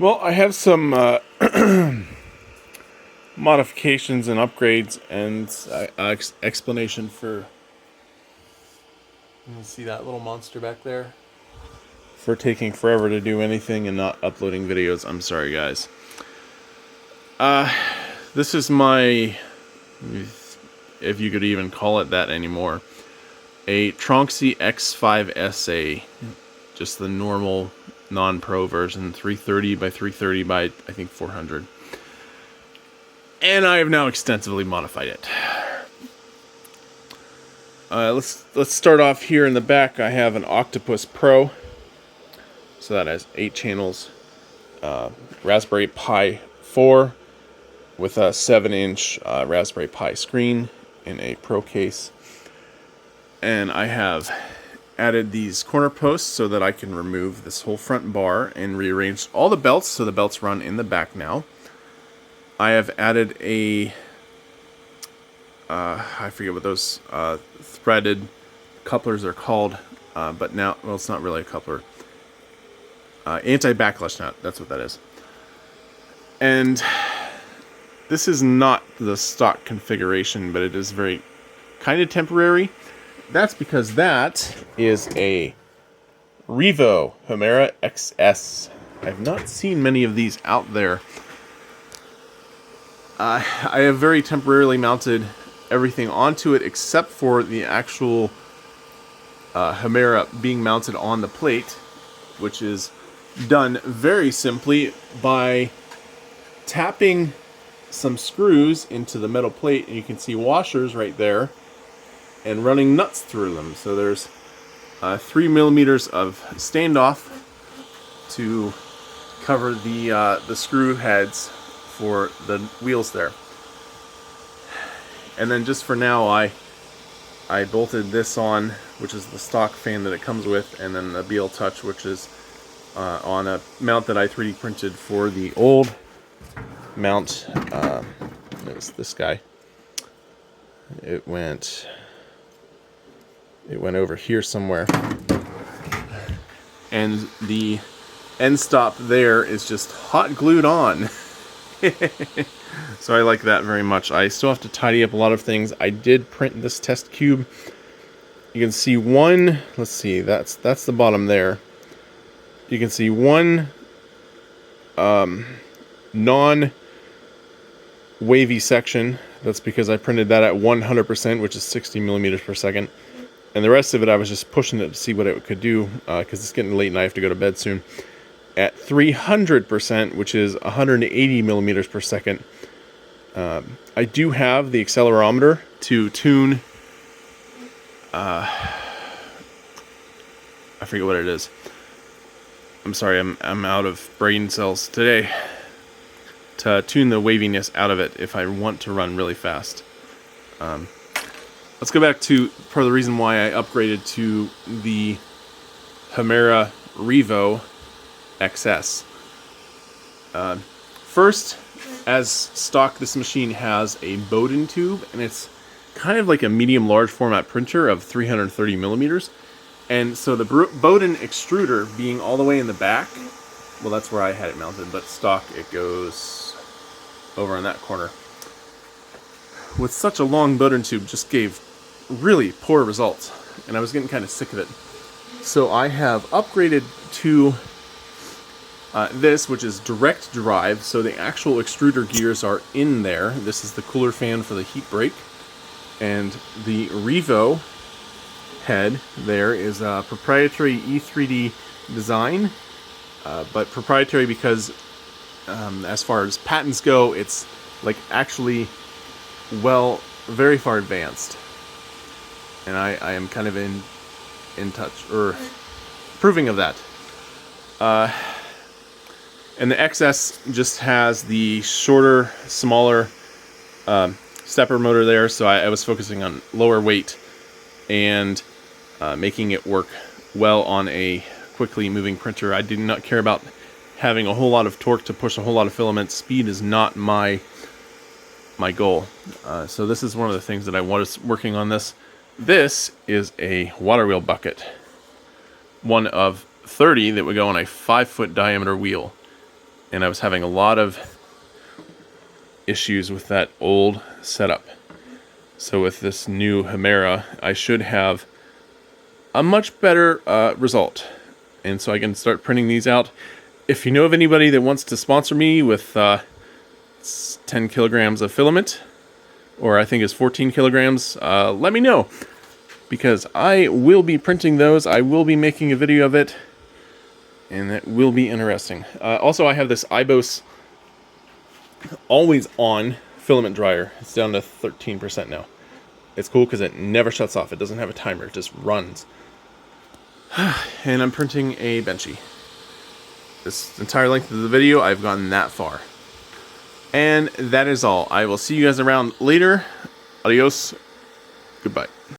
Well, I have some modifications and upgrades and explanation for. You see that little monster back there? For taking forever to do anything and not uploading videos. I'm sorry, guys. This is my, if you could even call it that anymore, a TRONXY X5SA. Just the normal non-pro version, 330 by 330 by I think 400. And I have now extensively modified it. Let's start off here in the back. I have an Octopus Pro, so that has 8 channels, Raspberry Pi 4 with a 7-inch Raspberry Pi screen in a Pro case, and I have added these corner posts so that I can remove this whole front bar and rearrange all the belts so the belts run in the back now. I have added a I forget what those threaded couplers are called, but now, well, it's not really a coupler. Anti-backlash nut, that's what that is. And this is not the stock configuration, but it is very kind of temporary. That's because that is a Revo Hemera XS. I've not seen many of these out there. I have very temporarily mounted everything onto it except for the actual Hemera being mounted on the plate, which is done very simply by tapping some screws into the metal plate, and you can see washers right there, and running nuts through them. So there's 3 millimeters of standoff to cover the screw heads for the wheels there. And then just for now, I bolted this on, which is the stock fan that it comes with, and then the BL Touch, which is on a mount that I 3D printed for the old mount. It's this guy. It went over here somewhere, and the end stop there is just hot glued on. So I like that very much. I still have to tidy up a lot of things. I did print this test cube. You can see one, let's see, that's the bottom there. You can see one non-wavy section. That's because I printed that at 100%, which is 60 millimeters per second. And the rest of it, I was just pushing it to see what it could do, because it's getting late and I have to go to bed soon. At 300%, which is 180 millimeters per second. I do have the accelerometer to tune, I forget what it is. I'm sorry, I'm out of brain cells today. To tune the waviness out of it if I want to run really fast. Let's go back to part of the reason why I upgraded to the Hemera Revo XS. First, as stock, this machine has a Bowden tube, and it's kind of like a medium-large format printer of 330 millimeters. And so the Bowden extruder being all the way in the back, well, that's where I had it mounted, but stock, it goes over in that corner. With such a long Bowden tube, just gave really poor results, and I was getting kind of sick of it. So I have upgraded to this, which is direct drive, so the actual extruder gears are in there. This is the cooler fan for the heat break, and the Revo head there is a proprietary E3D design, but proprietary because as far as patents go, it's like actually very far advanced, and I am kind of in touch, or proving of that. And the XS just has the shorter, smaller stepper motor there, so I was focusing on lower weight and making it work well on a quickly moving printer. I did not care about having a whole lot of torque to push a whole lot of filament. Speed is not my goal. So this is one of the things that I was working on this. This is a water wheel bucket. One of 30 that would go on a 5-foot diameter wheel. and I was having a lot of issues with that old setup. So with this new Hemera, I should have a much better result. And so I can start printing these out. If you know of anybody that wants to sponsor me with 10 kilograms of filament, or I think it's 14 kilograms, let me know. Because I will be printing those. I will be making a video of it. And it will be interesting. Also, I have this IBOS always on filament dryer. It's down to 13% now. It's cool because it never shuts off. It doesn't have a timer. It just runs. And I'm printing a Benchy. This entire length of the video, I've gotten that far. And that is all. I will see you guys around later. Adios. Goodbye.